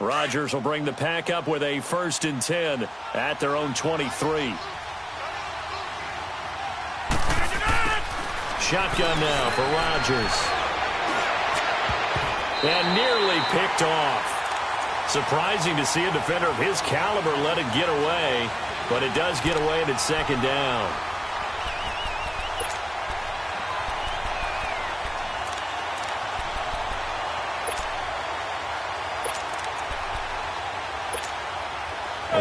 Rodgers will bring the pack up with a 1st and 10 at their own 23. Shotgun now for Rodgers. And nearly picked off. Surprising to see a defender of his caliber let it get away, but it does get away and it's 2nd down.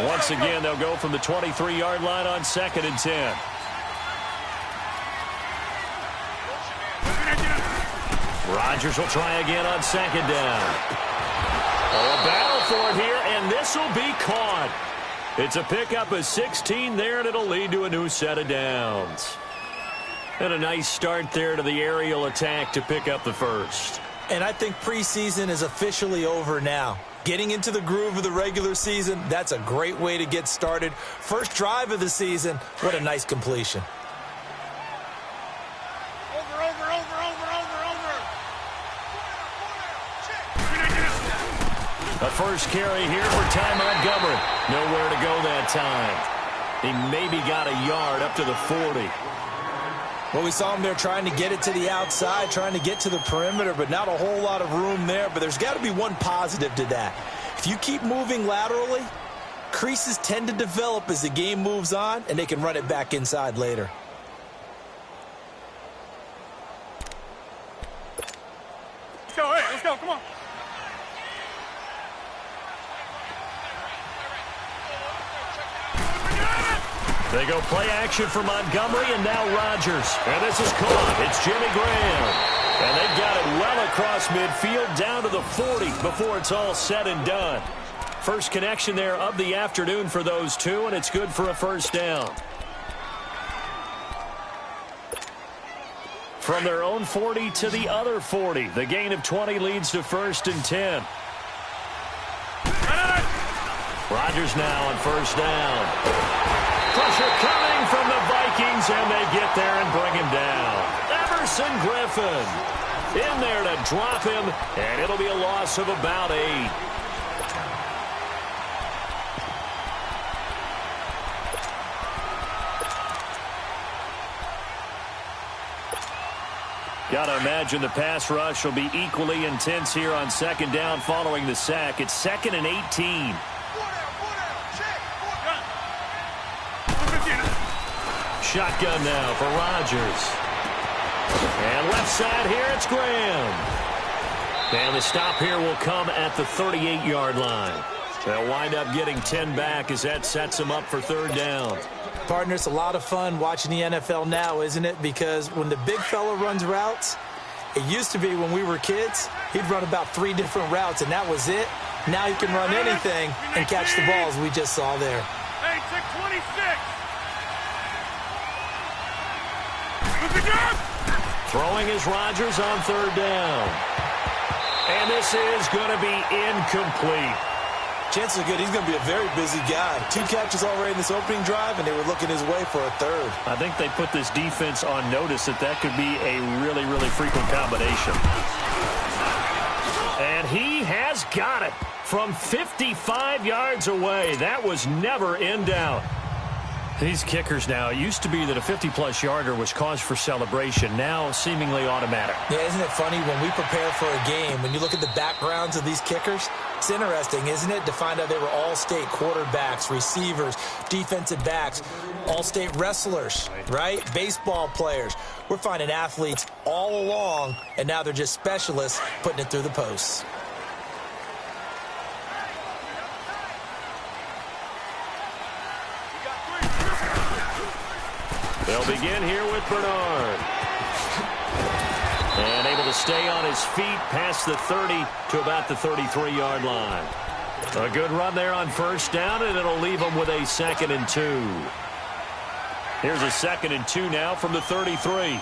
Once again, they'll go from the 23-yard line on 2nd and 10. Rodgers will try again on 2nd down. Oh, a battle for it here, and this will be caught. It's a pickup of 16 there, and it'll lead to a new set of downs. And a nice start there to the aerial attack to pick up the 1st. And I think preseason is officially over now. Getting into the groove of the regular season, that's a great way to get started. First drive of the season, what a nice completion. A first carry here for Ty Montgomery. Nowhere to go that time. He maybe got a yard up to the 40. Well, we saw him there trying to get it to the outside, trying to get to the perimeter, but not a whole lot of room there. But there's got to be one positive to that. If you keep moving laterally, creases tend to develop as the game moves on, and they can run it back inside later. Let's go, hey, let's go, come on. They go play action for Montgomery, and now Rodgers. And this is caught. It's Jimmy Graham. And they've got it well across midfield down to the 40 before it's all said and done. First connection there of the afternoon for those two, and it's good for a 1st down. From their own 40 to the other 40. The gain of 20 leads to 1st and 10. Rodgers now on 1st down. Pressure coming from the Vikings, and they get there and bring him down. Everson Griffin in there to drop him, and it'll be a loss of about 8. Got to imagine the pass rush will be equally intense here on 2nd down following the sack. It's 2nd and 18. Shotgun now for Rodgers. And left side here, it's Graham. And the stop here will come at the 38-yard line. They'll wind up getting 10 back as that sets them up for 3rd down. Partner, it's a lot of fun watching the NFL now, isn't it? Because when the big fella runs routes, it used to be when we were kids, he'd run about 3 different routes, and that was it. Now he can run anything and catch the balls we just saw there. Hey, 626. Throwing is Rodgers on 3rd down. And this is going to be incomplete. Chances are good he's going to be a very busy guy. 2 catches already in this opening drive, and they were looking his way for a 3rd. I think they put this defense on notice that could be a really, really frequent combination. And he has got it from 55 yards away. That was never in doubt. These kickers now, it used to be that a 50-plus yarder was cause for celebration, now seemingly automatic. Yeah, isn't it funny when we prepare for a game, when you look at the backgrounds of these kickers, it's interesting, isn't it, to find out they were all-state quarterbacks, receivers, defensive backs, all-state wrestlers, right? Baseball players. We're finding athletes all along, and now they're just specialists putting it through the posts. They'll begin here with Bernard. And able to stay on his feet past the 30 to about the 33-yard line. A good run there on 1st down, and it'll leave them with a 2nd and 2. Here's a 2nd and 2 now from the 33.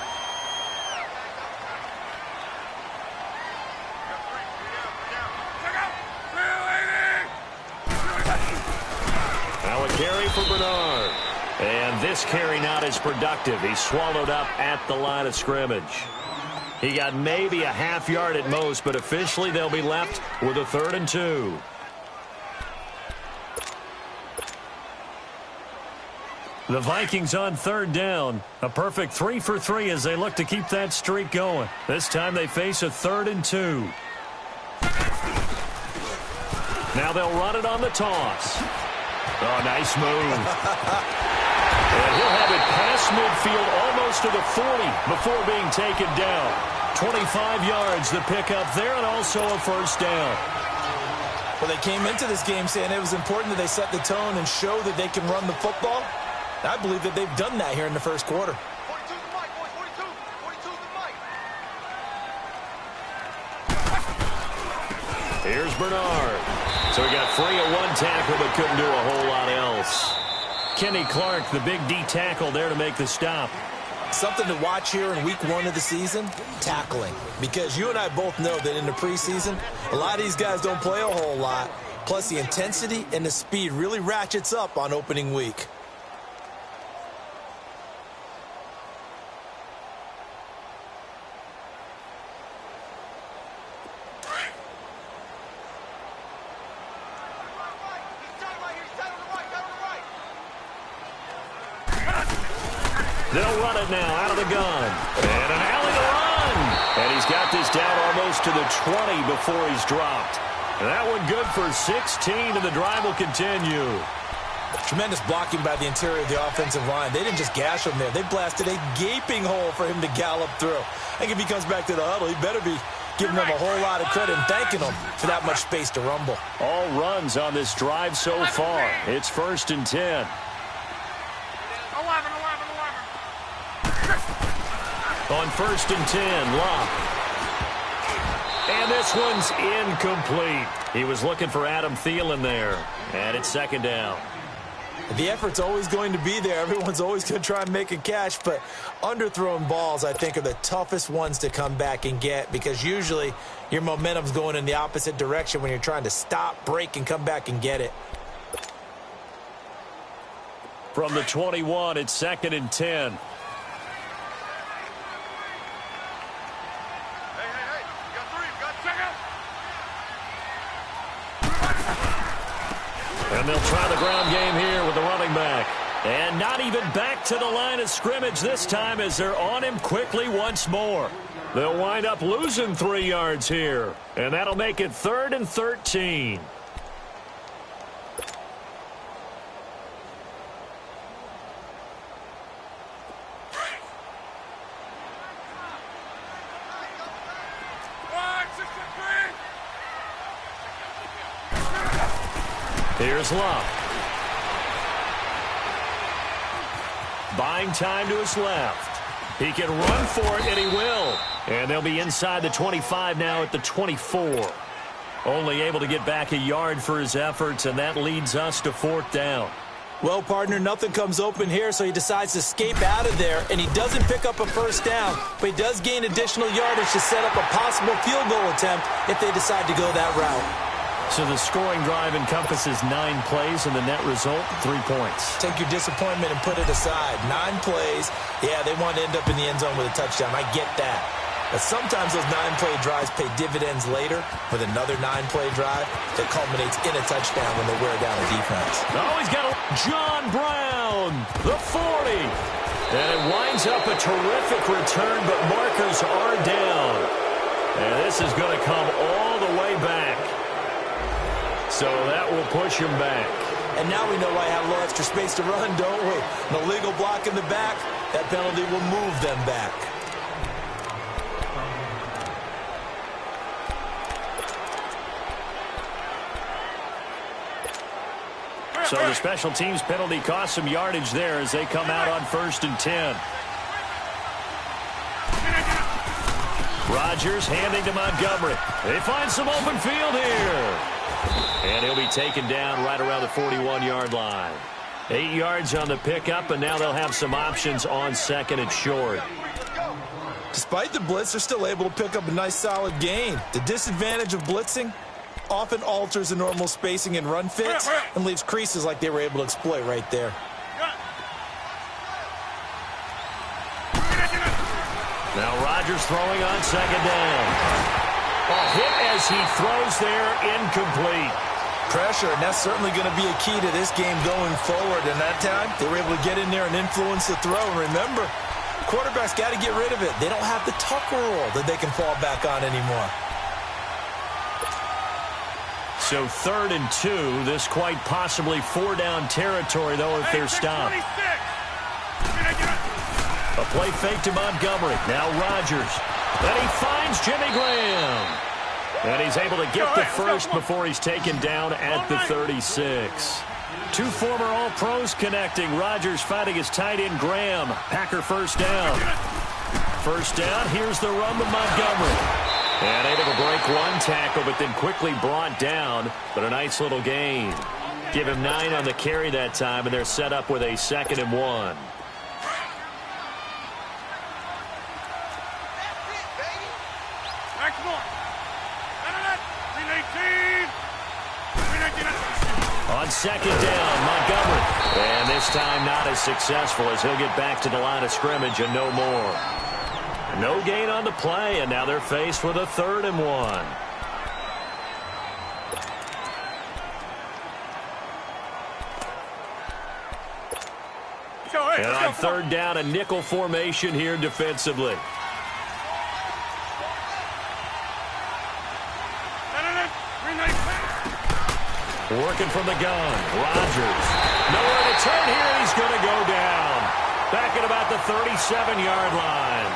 Now a carry for Bernard. And this carry not as productive. He's swallowed up at the line of scrimmage. He got maybe a half yard at most, but officially they'll be left with a 3rd and 2. The Vikings on third down. A perfect 3 for 3 as they look to keep that streak going. This time they face a 3rd and 2. Now they'll run it on the toss. Oh, nice move. And he'll have it past midfield almost to the 40 before being taken down. 25 yards the pickup there and also a first down. Well, they came into this game saying it was important that they set the tone and show that they can run the football. I believe that they've done that here in the first quarter. 42 the mic, boys. 42 the mic. Here's Bernard. So he got free of one tackle but couldn't do a whole lot else. Kenny Clark, the big D tackle there to make the stop. Something to watch here in week 1 of the season, tackling. Because you and I both know that in the preseason, a lot of these guys don't play a whole lot. Plus the intensity and the speed really ratchets up on opening week. They'll run it now out of the gun. And an alley to run. And he's got this down almost to the 20 before he's dropped. And that one good for 16, and the drive will continue. Tremendous blocking by the interior of the offensive line. They didn't just gash him there. They blasted a gaping hole for him to gallop through. I think if he comes back to the huddle, he better be giving them a whole lot of credit and thanking them for that much space to rumble. All runs on this drive so far. It's 1st and 10. 11. On 1st and 10, Locke. And this one's incomplete. He was looking for Adam Thielen there. And it's 2nd down. The effort's always going to be there. Everyone's always going to try and make a catch, but underthrown balls, I think, are the toughest ones to come back and get because usually your momentum's going in the opposite direction when you're trying to stop, break, and come back and get it. From the 21, it's 2nd and 10. And they'll try the ground game here with the running back. And not even back to the line of scrimmage this time as they're on him quickly once more. They'll wind up losing 3 yards here. And that'll make it 3rd and 13. Here's Love. Buying time to his left. He can run for it, and he will. And they'll be inside the 25 now at the 24. Only able to get back a yard for his efforts, and that leads us to 4th down. Well, partner, nothing comes open here, so he decides to escape out of there, and he doesn't pick up a first down, but he does gain additional yardage to set up a possible field goal attempt if they decide to go that route. So the scoring drive encompasses 9 plays, and the net result, 3 points. Take your disappointment and put it aside. 9 plays. Yeah, they want to end up in the end zone with a touchdown. I get that. But sometimes those 9-play drives pay dividends later with another 9-play drive that culminates in a touchdown when they wear down a defense. Oh, he's got John Brown, the 40. And it winds up a terrific return, but markers are down. And this is going to come all the way back. So that will push him back. And now we know why I have a little extra space to run, don't we? An illegal block in the back, that penalty will move them back. So the special teams penalty cost some yardage there as they come out on 1st and 10. Rodgers handing to Montgomery. They find some open field here. And he'll be taken down right around the 41-yard line. 8 yards on the pickup, and now they'll have some options on 2nd and short. Despite the blitz, they're still able to pick up a nice solid gain. The disadvantage of blitzing often alters the normal spacing and run fits and leaves creases like they were able to exploit right there. Now Rodgers throwing on 2nd down. A hit as he throws there, incomplete. Pressure pressure, and that's certainly going to be a key to this game going forward. And that time, they were able to get in there and influence the throw. And remember, quarterbacks got to get rid of it. They don't have the Tucker rule that they can fall back on anymore. So 3rd and 2. This quite possibly 4-down territory, though, if they're stopped. A play fake to Montgomery. Now Rodgers. And he finds Jimmy Graham. And he's able to get the first before he's taken down at the 36. Two former All-Pros connecting. Rodgers fighting his tight end Graham. Packer first down. First down. Here's the run to Montgomery. And able to break one tackle, but then quickly brought down. But a nice little gain. Give him 9 on the carry that time, and they're set up with a 2nd and 1. On 2nd down, Montgomery. And this time not as successful as he'll get back to the line of scrimmage and no more. No gain on the play, and now they're faced with a 3rd and 1. And on 3rd down, a nickel formation here defensively. Working from the gun. Rodgers. Nowhere to turn here, and he's going to go down. Back at about the 37-yard line.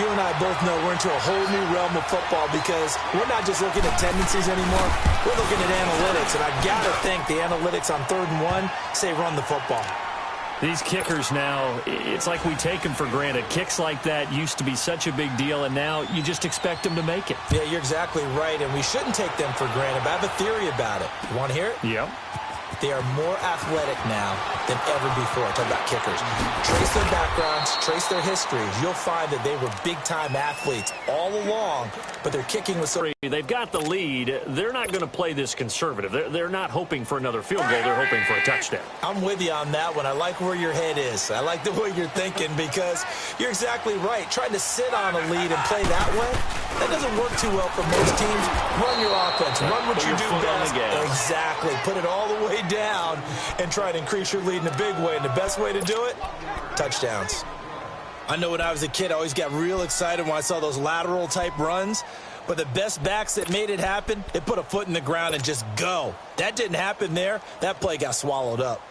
You and I both know we're into a whole new realm of football because we're not just looking at tendencies anymore. We're looking at analytics, and I got to think the analytics on 3rd and 1 say run the football. These kickers now, it's like we take them for granted. Kicks like that used to be such a big deal, and now you just expect them to make it. Yeah, you're exactly right, and we shouldn't take them for granted. But I have a theory about it. You want to hear it? Yep. They are more athletic now than ever before. Talk about kickers. Trace their backgrounds, trace their histories. You'll find that they were big-time athletes all along, but their kicking was so... They've got the lead. They're not going to play this conservative. They're not hoping for another field goal. They're hoping for a touchdown. I'm with you on that one. I like where your head is. I like the way you're thinking because you're exactly right. Trying to sit on a lead and play that way, that doesn't work too well for most teams. Run your offense. Run what you do best. Exactly. Put it all the way down and try to increase your lead in a big way. And the best way to do it, touchdowns. I know when I was a kid, I always got real excited when I saw those lateral type runs. But the best backs that made it happen, they put a foot in the ground and just go. That didn't happen there. That play got swallowed up.